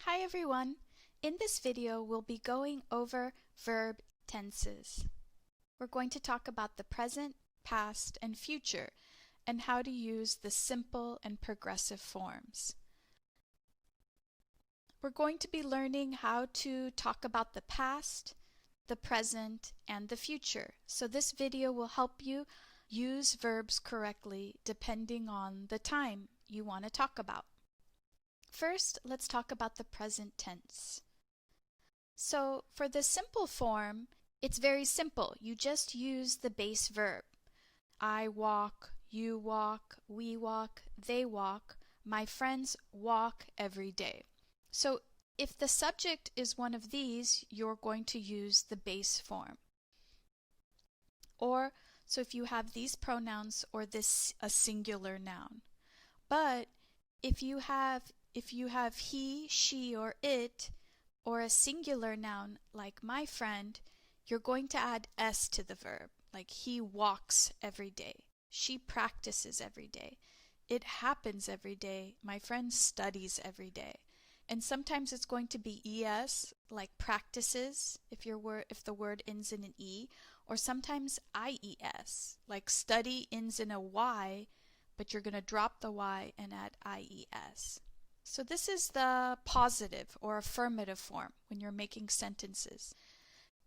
Hi everyone! In this video we'll be going over verb tenses. We're going to talk about the present, past, and future and how to use the simple and progressive forms. We're going to be learning how to talk about the past, the present, and the future. So this video will help you use verbs correctly depending on the time you want to talk about. First, let's talk about the present tense. So for the simple form, it's very simple. You just use the base verb. I walk, you walk, we walk, they walk, my friends walk every day. So if the subject is one of these, you're going to use the base form. Or, so if you have these pronouns or this a singular noun. But if you have he, she, or it, or a singular noun like my friend, you're going to add s to the verb. Like he walks every day. She practices every day. It happens every day. My friend studies every day. And sometimes it's going to be es, like practices, if the word ends in an e, or sometimes ies, like study ends in a y, but you're going to drop the y and add ies. So this is the positive or affirmative form when you're making sentences.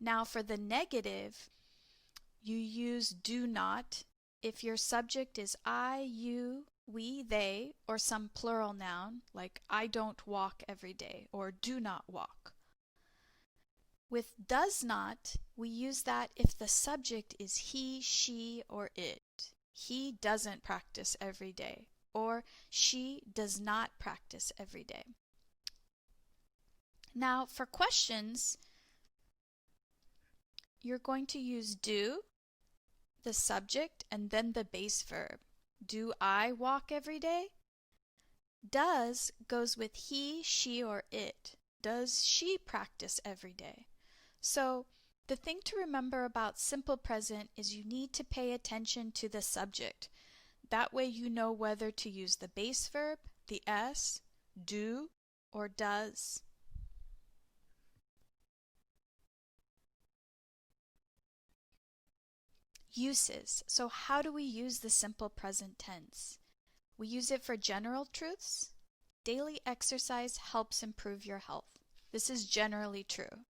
Now for the negative, you use do not if your subject is I, you, we, they, or some plural noun like I don't walk every day or do not walk. With does not, we use that if the subject is he, she, or it. He doesn't practice every day, or she does not practice every day. Now for questions, you're going to use do, the subject, and then the base verb. Do I walk every day? Does goes with he, she, or it. Does she practice every day? So the thing to remember about simple present is you need to pay attention to the subject. That way you know whether to use the base verb, the s, do, or does. Uses. So how do we use the simple present tense? We use it for general truths. Daily exercise helps improve your health. This is generally true.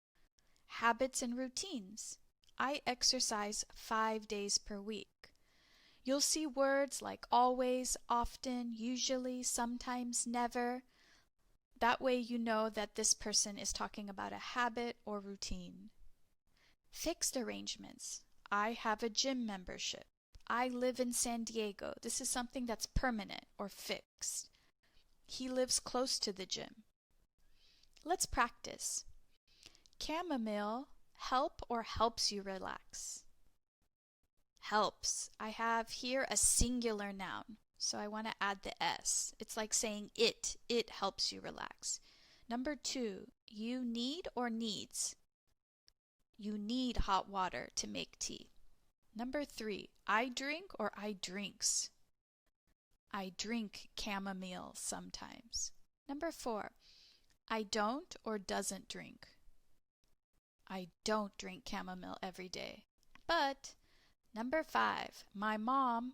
Habits and routines. I exercise 5 days per week. You'll see words like always, often, usually, sometimes, never. That way you know that this person is talking about a habit or routine. Fixed arrangements. I have a gym membership. I live in San Diego. This is something that's permanent or fixed. He lives close to the gym. Let's practice. Chamomile, help or helps you relax? Helps. I have here a singular noun, so I want to add the s. It's like saying it. It helps you relax. Number 2, you need or needs? You need hot water to make tea. Number 3, I drink or I drinks? I drink chamomile sometimes. Number 4, I don't or doesn't drink? I don't drink chamomile every day. But number 5, my mom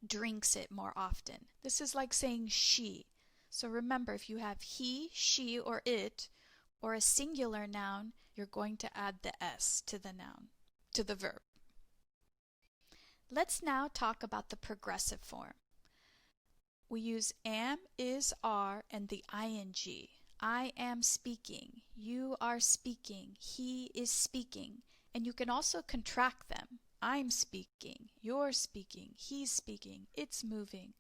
drinks it more often. This is like saying she. So remember, if you have he, she, or it, or a singular noun, you're going to add the s to the noun, to the verb. Let's now talk about the progressive form. We use am, is, are, and the ing. I am speaking, you are speaking, he is speaking, and you can also contract them. I'm speaking, you're speaking, he's speaking, it's moving.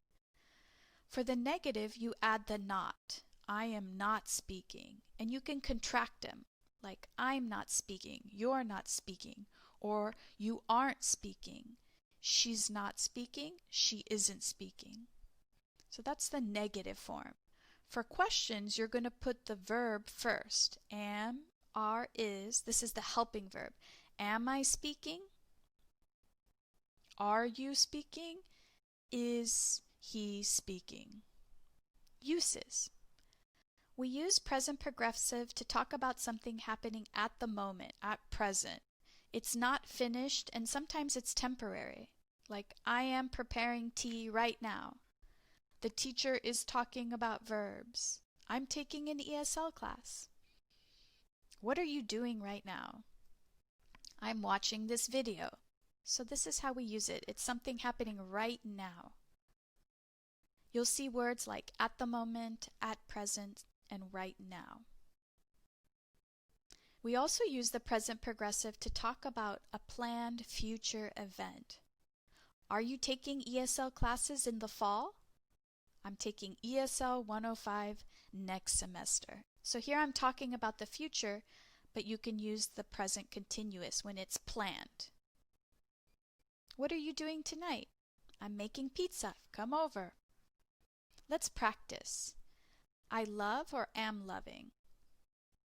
For the negative, you add the not. I am not speaking, and you can contract them, like I'm not speaking, you're not speaking, or you aren't speaking. She's not speaking, she isn't speaking. So that's the negative form. For questions, you're going to put the verb first. Am, are, is. This is the helping verb. Am I speaking? Are you speaking? Is he speaking? Uses. We use present progressive to talk about something happening at the moment, at present. It's not finished, and sometimes it's temporary. Like, I am preparing tea right now. The teacher is talking about verbs. I'm taking an ESL class. What are you doing right now? I'm watching this video. So this is how we use it. It's something happening right now. You'll see words like at the moment, at present, and right now. We also use the present progressive to talk about a planned future event. Are you taking ESL classes in the fall? I'm taking ESL 105 next semester. So here I'm talking about the future, but you can use the present continuous when it's planned. What are you doing tonight? I'm making pizza. Come over. Let's practice. I love or am loving?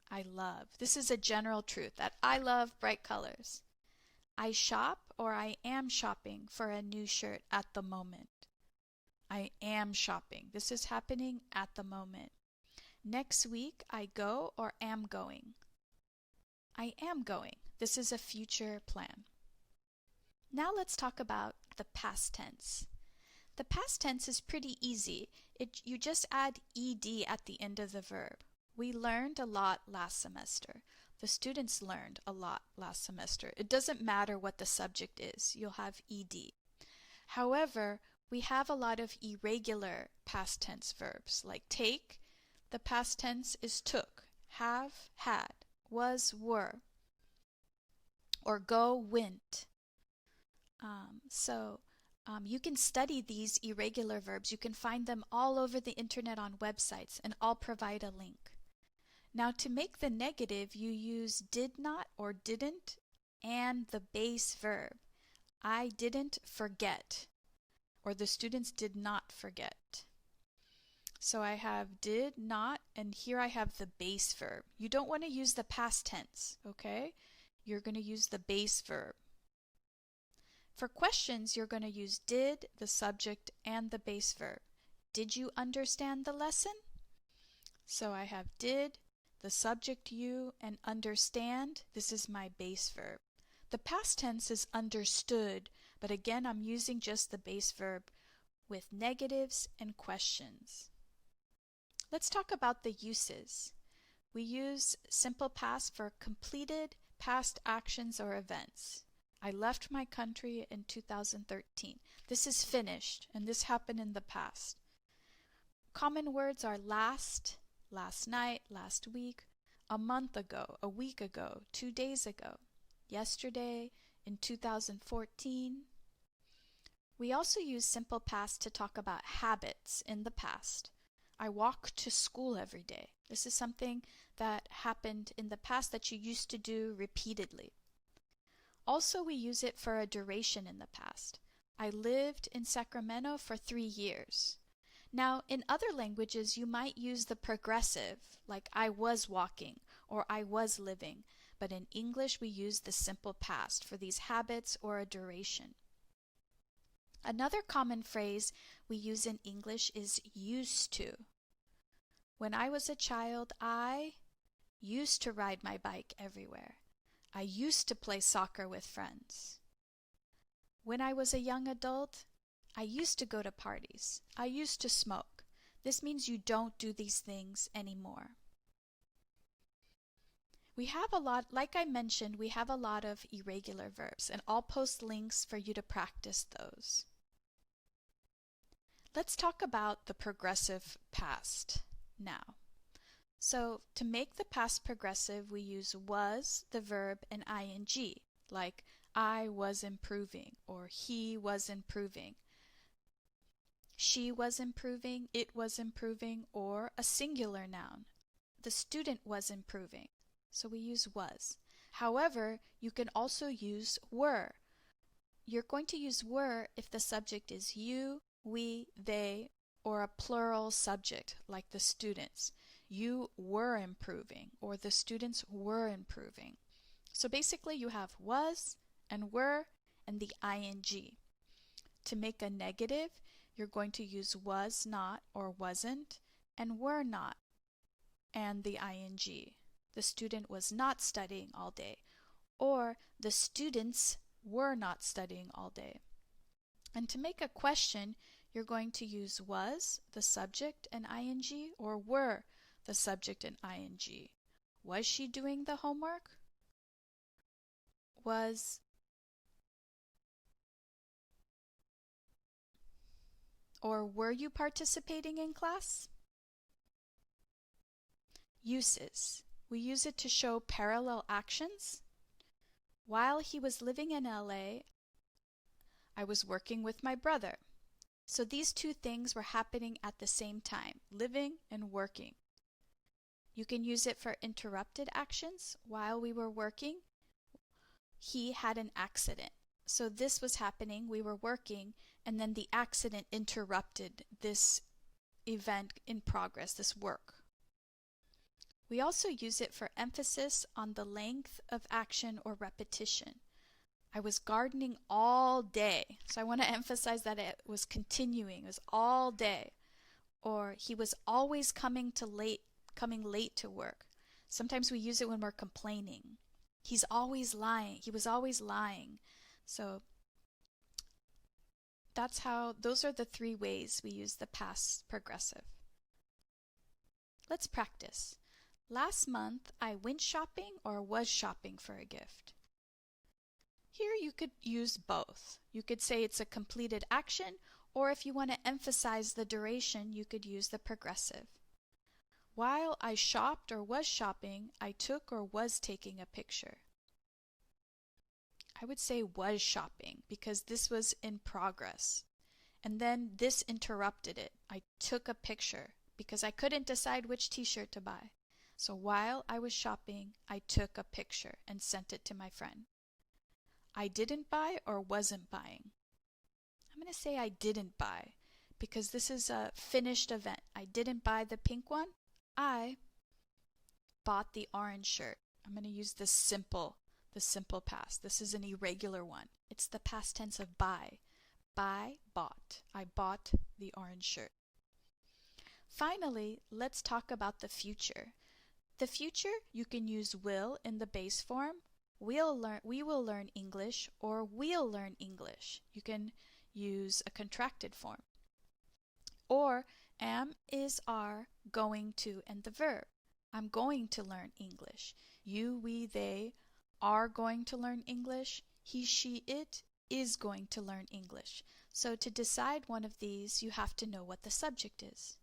I love. This is a general truth that I love bright colors. I shop or I am shopping for a new shirt at the moment. I am shopping. This is happening at the moment. Next week, I go or am going. I am going. This is a future plan. Now let's talk about the past tense. The past tense is pretty easy. You just add ed at the end of the verb. We learned a lot last semester. The students learned a lot last semester. It doesn't matter what the subject is. You'll have ed. However, we have a lot of irregular past tense verbs, like take. The past tense is took, have, had, was, were, or go, went. You can study these irregular verbs. You can find them all over the internet on websites, and I'll provide a link. Now, to make the negative, you use did not or didn't and the base verb. I didn't forget, or the students did not forget. So I have did not, and here I have the base verb. You don't want to use the past tense, okay? You're going to use the base verb. For questions, you're going to use did, the subject, and the base verb. Did you understand the lesson? So I have did, the subject you, and understand. This is my base verb. The past tense is understood, but again, I'm using just the base verb with negatives and questions. Let's talk about the uses. We use simple past for completed past actions or events. I left my country in 2013. This is finished, and this happened in the past. Common words are last, last night, last week, a month ago, a week ago, 2 days ago, yesterday, in 2014. We also use simple past to talk about habits in the past. I walk to school every day. This is something that happened in the past that you used to do repeatedly. Also, we use it for a duration in the past. I lived in Sacramento for 3 years. Now, in other languages, you might use the progressive, like I was walking or I was living, but in English, we use the simple past for these habits or a duration. Another common phrase we use in English is used to. When I was a child, I used to ride my bike everywhere. I used to play soccer with friends. When I was a young adult, I used to go to parties. I used to smoke. This means you don't do these things anymore. We have a lot, like I mentioned, we have a lot of irregular verbs, and I'll post links for you to practice those. Let's talk about the progressive past now. So to make the past progressive, we use was, the verb, and ing, like I was improving or he was improving. She was improving, it was improving, or a singular noun. The student was improving. So we use was. However, you can also use were. You're going to use were if the subject is you, we, they, or a plural subject like the students. You were improving, or the students were improving. So basically you have was and were and the ing. To make a negative, you're going to use was not or wasn't and were not. and the ing. The student was not studying all day, or the students were not studying all day. And to make a question, you're going to use was, the subject, and ing, or were, the subject and ing. Was she doing the homework? Was. Or were you participating in class? Uses. We use it to show parallel actions. While he was living in LA, I was working with my brother. So these two things were happening at the same time, living and working. You can use it for interrupted actions. While we were working, he had an accident. So this was happening, we were working, and then the accident interrupted this event in progress, this work. We also use it for emphasis on the length of action or repetition. I was gardening all day. So I want to emphasize that it was continuing. It was all day. Or he was always coming late to work. Sometimes we use it when we're complaining. He's always lying. He was always lying. So those are the three ways we use the past progressive. Let's practice. Last month I went shopping or was shopping for a gift. Here you could use both. You could say it's a completed action, or if you want to emphasize the duration, you could use the progressive. While I shopped or was shopping, I took or was taking a picture. I would say was shopping because this was in progress. And then this interrupted it. I took a picture because I couldn't decide which t-shirt to buy. So while I was shopping, I took a picture and sent it to my friend. I didn't buy or wasn't buying. I'm going to say I didn't buy because this is a finished event. I didn't buy the pink one. I bought the orange shirt. I'm going to use the simple past. This is an irregular one. It's the past tense of buy. Buy, bought. I bought the orange shirt. Finally, let's talk about the future. The future, you can use will in the base form. We will learn English, or we'll learn English. You can use a contracted form. Or am, is, are, going to, and the verb. I'm going to learn English. You, we, they are going to learn English. He, she, it is going to learn English. So to decide one of these, you have to know what the subject is.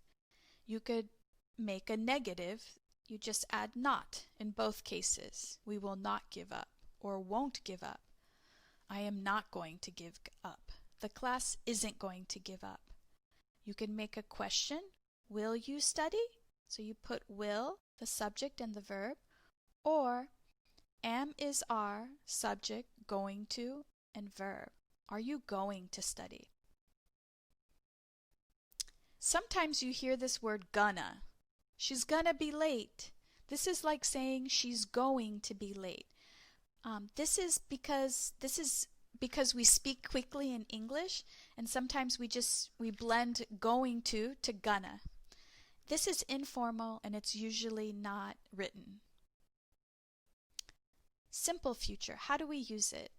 You could make a negative. You just add not in both cases. We will not give up or won't give up. I am not going to give up. The class isn't going to give up. You can make a question. Will you study? So you put will, the subject and the verb, or am, is, are, subject, going to, and verb. Are you going to study? Sometimes you hear this word gonna. She's gonna be late. This is like saying she's going to be late. This is because we speak quickly in English, and sometimes we blend going to gonna. This is informal and it's usually not written. Simple future, how do we use it?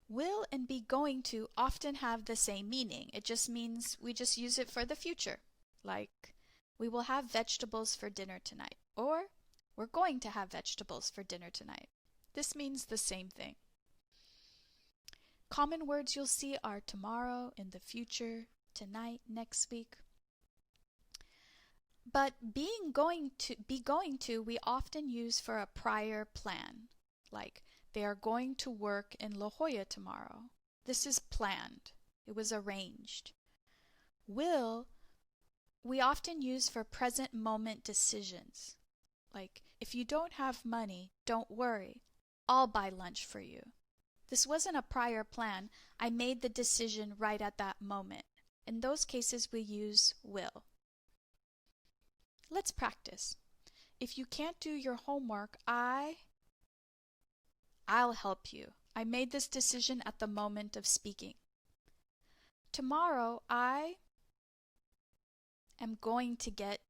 Will and be going to often have the same meaning. It just means we just use it for the future. Like, we will have vegetables for dinner tonight. Or, we're going to have vegetables for dinner tonight. This means the same thing. Common words you'll see are tomorrow, in the future, tonight, next week. But be going to, we often use for a prior plan. Like, they are going to work in La Jolla tomorrow. This is planned. It was arranged. Will, we often use for present moment decisions. Like, if you don't have money, don't worry. I'll buy lunch for you. This wasn't a prior plan. I made the decision right at that moment. In those cases, we use will. Let's practice. If you can't do your homework, I'll help you. I made this decision at the moment of speaking. Tomorrow, I am going to get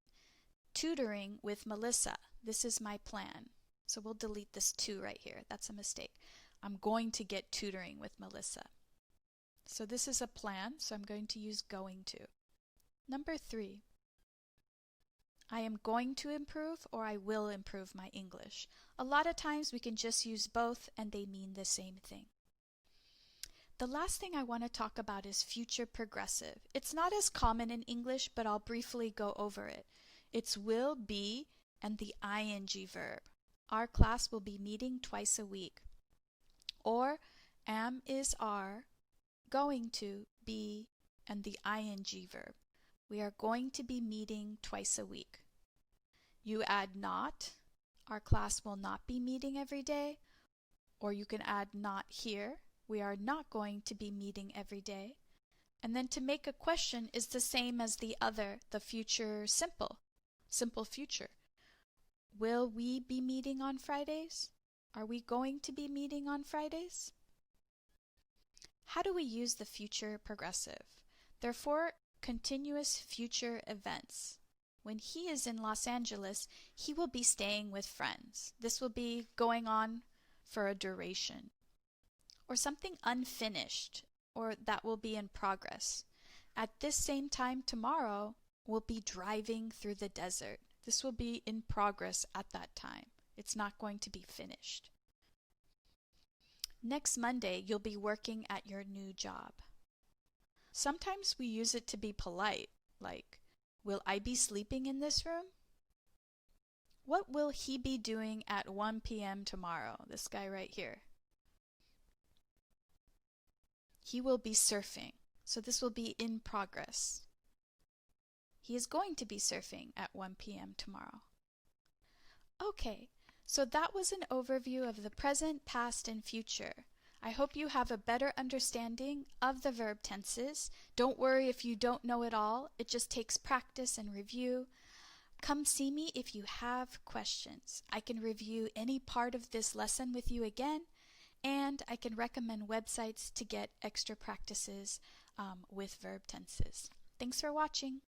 tutoring with Melissa. This is my plan. So we'll delete this to right here. That's a mistake. I'm going to get tutoring with Melissa. So this is a plan, so I'm going to use going to. Number 3. I am going to improve or I will improve my English. A lot of times we can just use both and they mean the same thing. The last thing I want to talk about is future progressive. It's not as common in English, but I'll briefly go over it. It's will, be, and the ing verb. Our class will be meeting twice a week. Or am, is, are, going to, be, and the ing verb. We are going to be meeting twice a week. You add not, our class will not be meeting every day, or you can add not here, we are not going to be meeting every day. And then to make a question is the same as the other, the future simple future. Will we be meeting on Fridays? Are we going to be meeting on Fridays? How do we use the future progressive? There are 4 continuous future events. When he is in Los Angeles, he will be staying with friends. This will be going on for a duration. Or something unfinished, or that will be in progress. At this same time tomorrow, we'll be driving through the desert. This will be in progress at that time. It's not going to be finished. Next Monday, you'll be working at your new job. Sometimes we use it to be polite, like, will I be sleeping in this room? What will he be doing at 1 p.m. tomorrow? This guy right here. He will be surfing. So this will be in progress. He is going to be surfing at 1 p.m. tomorrow. Okay, so that was an overview of the present, past, and future. I hope you have a better understanding of the verb tenses. Don't worry if you don't know it all. It just takes practice and review. Come see me if you have questions. I can review any part of this lesson with you again, and I can recommend websites to get extra practices with verb tenses. Thanks for watching.